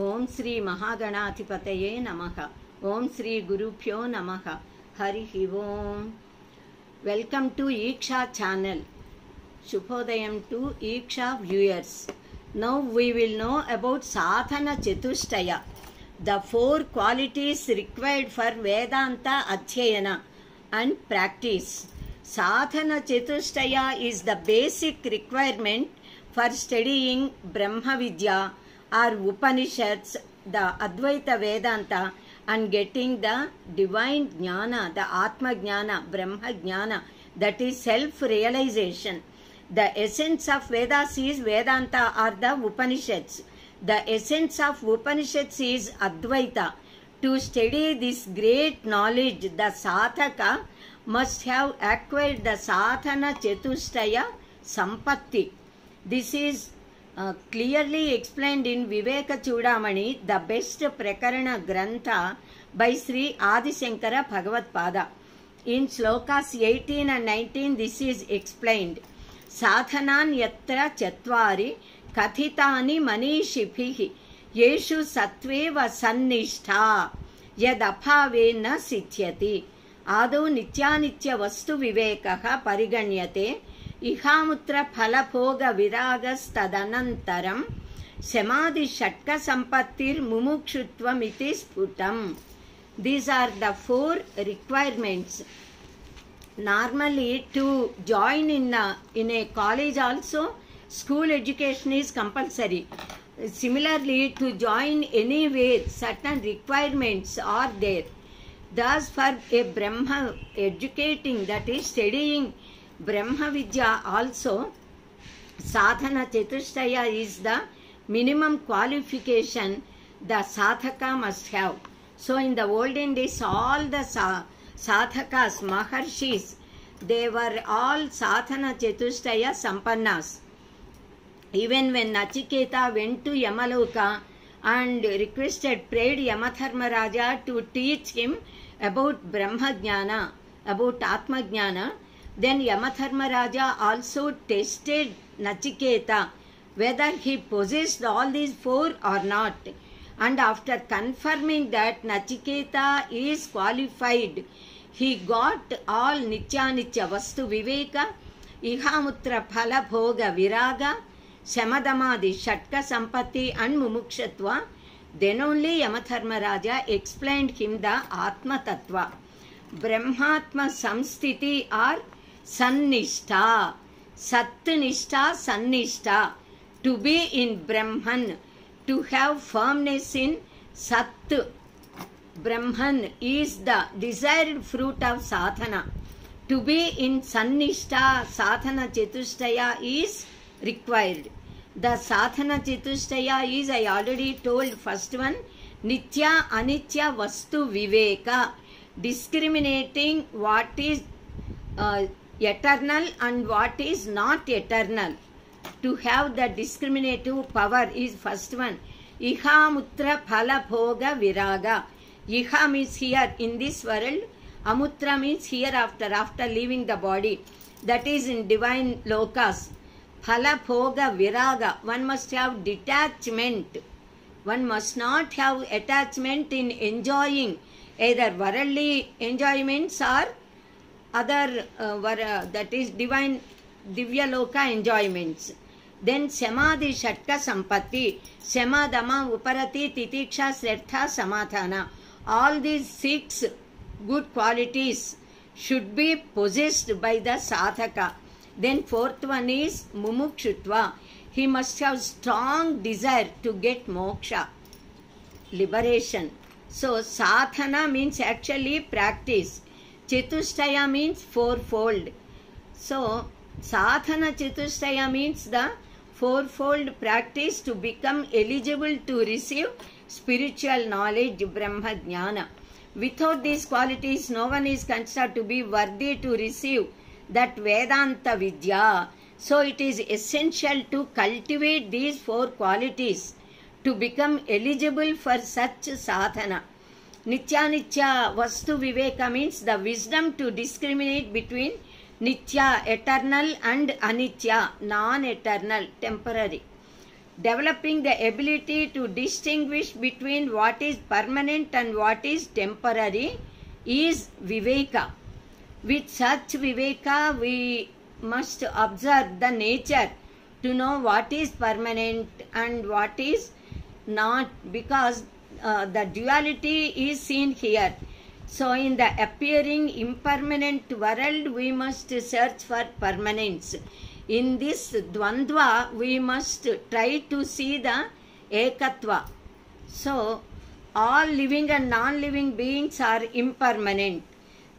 ओम श्री महागणाधिपतये नमः। ओम श्री गुरुभ्यो नमः। हरि ओम। Welcome to Iksha channel. Shubhodayam to Iksha viewers. Now we will know about Sadhana Chatushtaya, the four qualities required for Vedanta Adhyayana and practice. Sadhana Chatushtaya is the basic requirement for studying Brahma Vidya or Upanishads, the Advaita Vedanta, and getting the divine jnana, the Atma jnana, Brahma jnana, that is self-realization. The essence of Vedas is Vedanta or the Upanishads. The essence of Upanishads is Advaita. To study this great knowledge, the sadhaka must have acquired the sadhana chatushtaya sampatti. This is clearly explained in Viveka Chudamani, the best prakarana grantha by Sri Adi Shankara Bhagavad-pada. In slokas 18 and 19, this is explained. Sadhanan yatra chatvari kathitani manishibhihi yeshu satveva sannishtha yadapave na siddhyati adu nityanitya vastu vivekaha pariganyate ihamutra phalabhoga viragas-tadanantaram samadhi shatka sampattir mumukshutvam iti sputam. These are the four requirements. Normally, to join in a college also, school education is compulsory. Similarly, to join anywhere, certain requirements are there. Thus, for a Brahma educating, that is studying Brahma Vidya also, Sadhana Chatushtaya is the minimum qualification the sadhaka must have. So, in the olden days, all the sadhakas, maharshis, they were all sadhana chatushtaya sampannas. Even when Nachiketa went to Yamaloka and prayed Yamadharmaraja to teach him about Brahma Jnana, about Atma Jnana, then Yamadharmaraja also tested Nachiketa whether he possessed all these four or not. And after confirming that Nachiketa is qualified, he got all Nityanitya Vastu Viveka, Ihamutra Phala Bhoga Viraga, Samadhamadi Shatka Sampatti and Mumukshatva. Then only Yamadharmaraja explained him the Atma Tattva. Brahmatma Samstiti or Sannishta, Satnishta, Sannishta, to be in Brahman, to have firmness in Sat. Brahman is the desired fruit of sadhana. To be in Sannishta, sadhana chatushtaya is required. The sadhana chatushtaya is, I already told, first one, Nitya Anitya Vastu Viveka, discriminating what is eternal and what is not eternal. To have the discriminative power is first one. Ihamutra phala bhoga viraga. Iha means here in this world. Amutra means hereafter, after leaving the body. That is in divine lokas. Phala bhoga viraga. One must have detachment. One must not have attachment in enjoying either worldly enjoyments or other that is divine Divya Loka enjoyments. Then Samadhi Shatka Sampatti, Samadhama Uparati Titiksha Srartha Samadhana. All these six good qualities should be possessed by the sadhaka. Then fourth one is Mumukshutva. He must have strong desire to get moksha, liberation. So sadhana means actually practice. Chatushtaya means fourfold. So sadhana chatushtaya means the fourfold practice to become eligible to receive spiritual knowledge, Brahma Jnana. Without these qualities, no one is considered to be worthy to receive that Vedanta Vidya. So it is essential to cultivate these four qualities to become eligible for such sadhana. Nityanitya Vastu Viveka means the wisdom to discriminate between Nitya, eternal, and Anitya, non-eternal, temporary. developing the ability to distinguish between what is permanent and what is temporary is viveka. With such viveka, we must observe the nature to know what is permanent and what is not, because the duality is seen here. So in the appearing impermanent world, we must search for permanence. In this dvandva, we must try to see the ekatva. So all living and non-living beings are impermanent.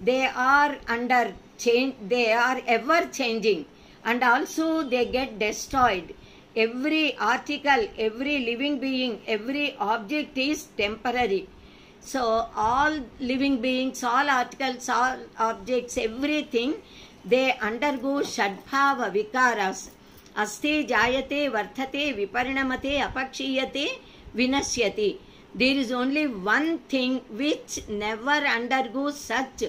They are under change, they are ever changing, and also they get destroyed. Every article, every living being, every object is temporary. So all living beings, all articles, all objects, everything, they undergo shadbhava vikaras. Asti jayate varthate viparinamate apakshiyate vinasyati. There is only one thing which never undergoes such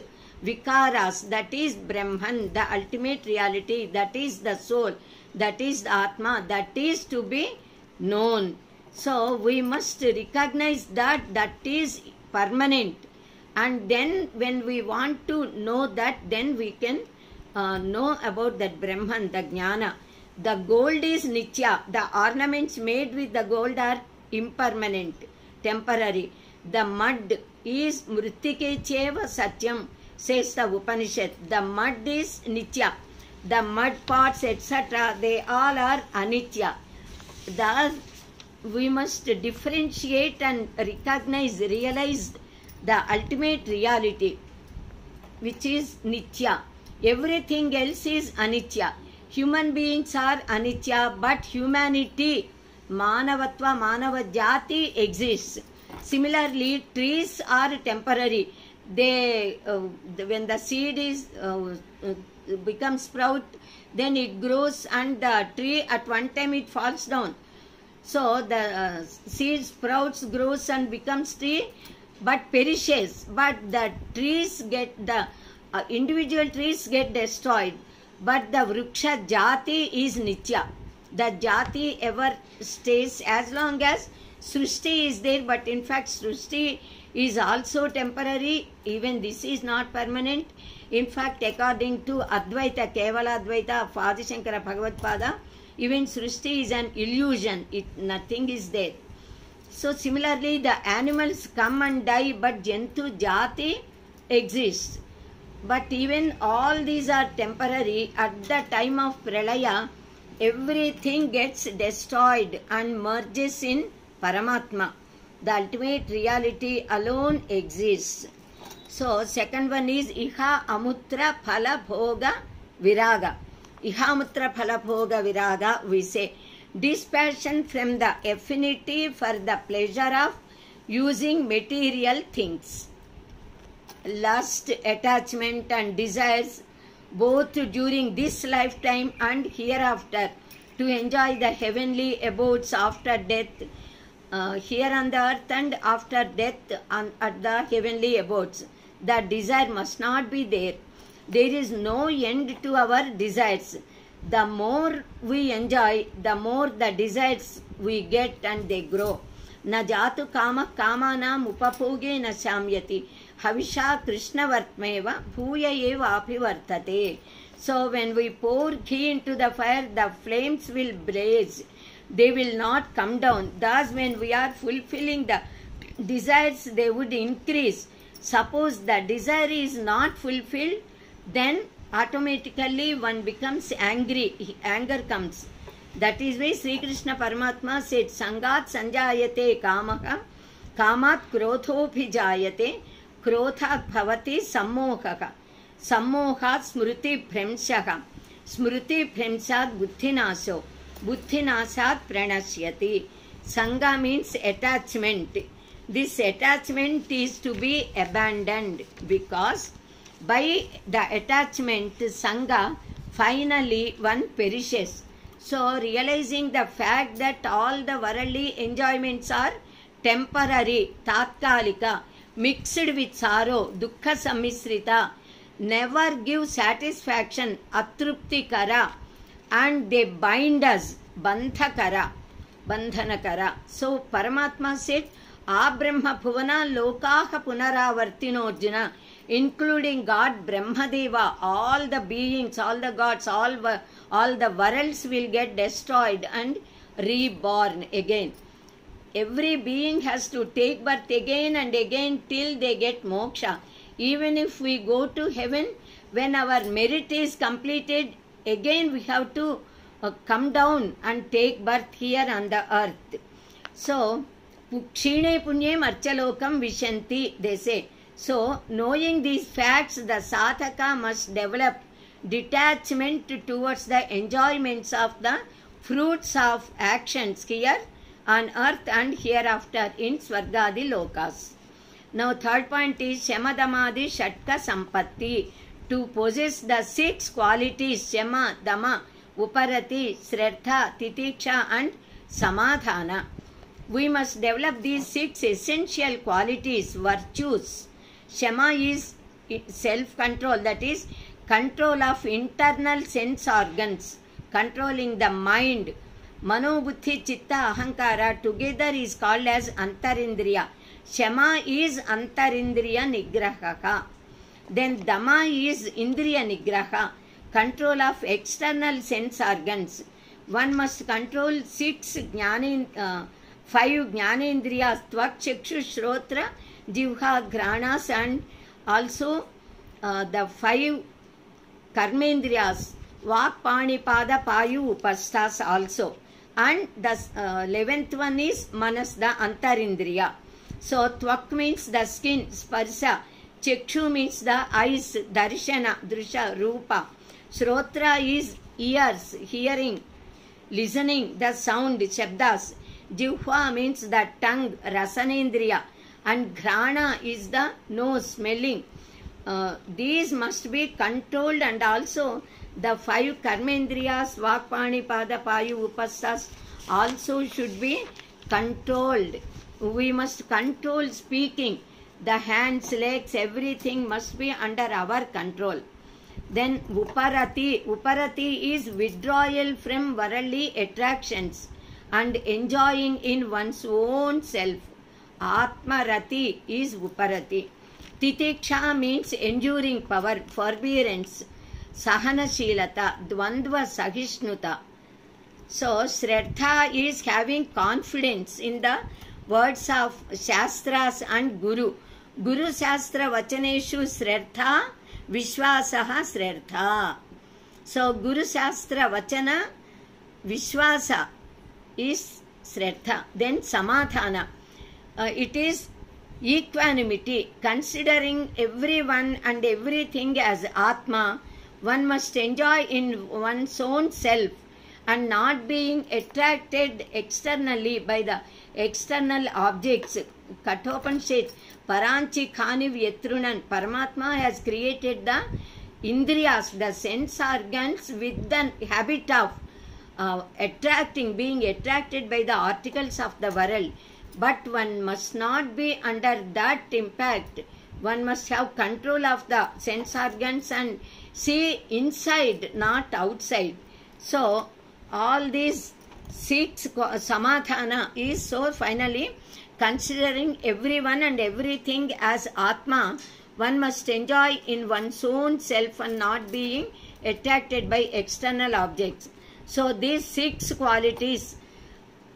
vikaras, that is Brahman, the ultimate reality, that is the soul, that is the Atma, that is to be known. So we must recognize that that is permanent, and then when we want to know that, then we can know about that Brahman, the Jnana. The gold is nitya. The ornaments made with the gold are impermanent, temporary. The mud is mrittike cheva satyam, says the Upanishad. The mud is nitya. The mud pots, etc., they all are anitya. Thus, we must differentiate and recognize, realize the ultimate reality, which is nitya. Everything else is anitya. Human beings are anitya, but humanity, manavatva, manava jati exists. Similarly, trees are temporary. They, when the seed is becomes sprout, then it grows, and the tree at one time it falls down. So the seed sprouts, grows and becomes tree, but perishes. But the trees get, the individual trees get destroyed. But the vriksha jati is nitya. The jati ever stays as long as Srishti is there. But in fact, Srishti is also temporary. Even this is not permanent. In fact, according to Advaita, Kevala Advaita of Adi Shankara Bhagavad-pada, even Srishti is an illusion. Nothing is there. So similarly, the animals come and die, but Jantu Jati exists. But even all these are temporary. At the time of Pralaya, everything gets destroyed and merges in Paramatma. The ultimate reality alone exists. So second one is Iha Amutra Phala Bhoga Viraga. Iha Amutra Phala Bhoga Viraga, we say dispassion from the affinity for the pleasure of using material things. Lust, attachment and desires, both during this lifetime and hereafter, to enjoy the heavenly abodes after death, here on the earth and after death at the heavenly abodes. The desire must not be there. There is no end to our desires. The more we enjoy, the more the desires we get, and they grow. Na jatu kama kamanam upapoge na shamyati. Havisha Krishna Vartmeva Bhuya Eva Apivartate. So when we pour ghee into the fire, the flames will blaze. They will not come down. Thus, when we are fulfilling the desires, they would increase. Suppose the desire is not fulfilled, then automatically one becomes angry. Anger comes. That is why Sri Krishna Paramatma said, Sangat Sanjayate Kamaha, Kamat Krodhobhijayate, Krodhat Bhavati Sammohaka. Sammohat Smruti Bhremshaha. Smruti Bhremshat Buddhinaso. Buddhinasat Pranasyati. Sangha means attachment. This attachment is to be abandoned, because by the attachment, Sangha, finally one perishes. So realizing the fact that all the worldly enjoyments are temporary, tatkalika, mixed with sorrow, dukkha sammisrita, never give satisfaction, atruptikara, and they bind us, bandhakara. bandhanakara. So Paramatma said, Abrahma Bhuvana Lokaha Punaravartino Arjuna, including God Brahmadeva, all the beings, all the gods, all the worlds will get destroyed and reborn again. Every being has to take birth again and again till they get moksha. Even if we go to heaven, when our merit is completed, again we have to come down and take birth here on the earth. So, Kshine Punyam Archalokam Vishanti, they say. So, knowing these facts, the sadhaka must develop detachment towards the enjoyments of the fruits of actions here on earth and hereafter in Swargadi Lokas. Now, third point is Shamadamadi Shatka Sampatti. To possess the 6 qualities Shama, Dama, Uparati, Sraddha, Titiksha and Samadhana. We must develop these 6 essential qualities, virtues. Shama is self-control, that is, control of internal sense organs, controlling the mind. Mano, Buddhi, Chitta, Ahankara together is called as Antarindriya. Shama is Antarindriya Nigrahaka. Then Dama is Indriya Nigraha, control of external sense organs. One must control 5 Jnanendriyas, Tvak, Chakshu, Shrotra, Jivha, Ghranas, and also the 5 Karmendriyas, Vak, Pani, Pada, Payu, Upasthas also. And the 11th one is Manas, the Antarindriya. So, Tvak means the skin, Sparsa. Chakshu means the eyes, Darshana, Drusha, Rupa. Shrotra is ears, hearing, listening, the sound, Shabdas. Jivha means the tongue, Rasanendriya. And Ghrana is the nose, smelling. These must be controlled, and also the 5 Karmendriyas, Vakpani, Pada, Payu, Upasthas also should be controlled. We must control speaking. The hands, legs, everything must be under our control. Then Uparati. Uparati is withdrawal from worldly attractions and enjoying in one's own self. Atmarati is Uparati. Titiksha means enduring power, forbearance. Sahanashilata, Dvandva Sahishnuta. So, Shraddha is having confidence in the words of Shastras and Guru. Guru Shastra Vachaneshu Shraddha, Vishwasaha Shraddha. So, Guru Shastra Vachana, Vishwasa is Shraddha. Then Samadhana. It is equanimity, considering everyone and everything as Atma. One must enjoy in one's own self and not being attracted externally by the external objects. Kathopanishad, Paranchi Khani Vyatrunan, Paramatma has created the Indriyas, the sense organs, with the habit of being attracted by the articles of the world. But one must not be under that impact. One must have control of the sense organs and see inside, not outside. So, all these 6 Samadhana is so finally considering everyone and everything as Atma. One must enjoy in one's own self and not being attracted by external objects. So, these 6 qualities,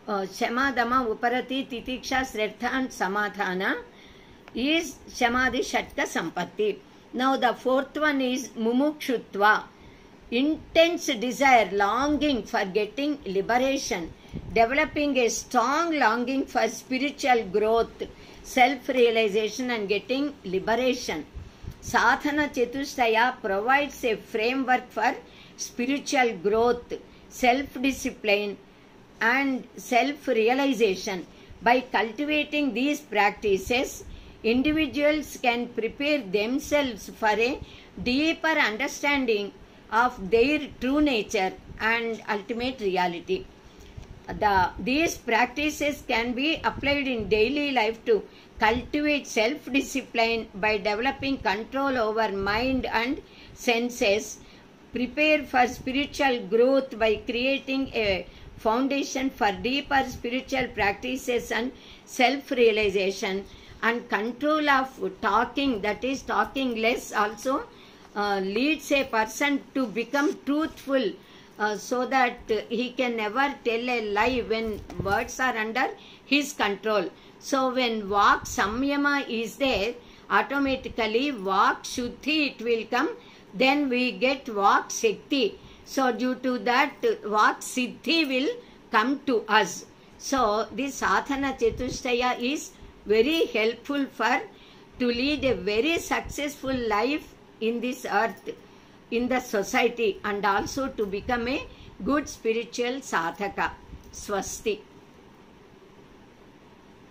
Shama, Dama, Uparati, Titiksha, Shraddha and Samadhana, is Shamadhi Shatka Sampatti. Now the 4th one is Mumukshutva, intense desire, longing for getting liberation, developing a strong longing for spiritual growth, self-realization and getting liberation. Sadhana Chatushtaya provides a framework for spiritual growth, self-discipline and self-realization. By cultivating these practices, individuals can prepare themselves for a deeper understanding of their true nature and ultimate reality. These practices can be applied in daily life to cultivate self-discipline by developing control over mind and senses, prepare for spiritual growth by creating a foundation for deeper spiritual practices and self-realization, and control of talking, that is talking less, also leads a person to become truthful, so that he can never tell a lie when words are under his control. So when Vak Samyama is there, automatically Vak Shuddhi it will come, then we get Vak Shakti. So due to that, Vak Siddhi will come to us. So this Sadhana Chatushtaya is very helpful for to lead a very successful life in this earth, in the society, and also to become a good spiritual sadhaka. Swasti.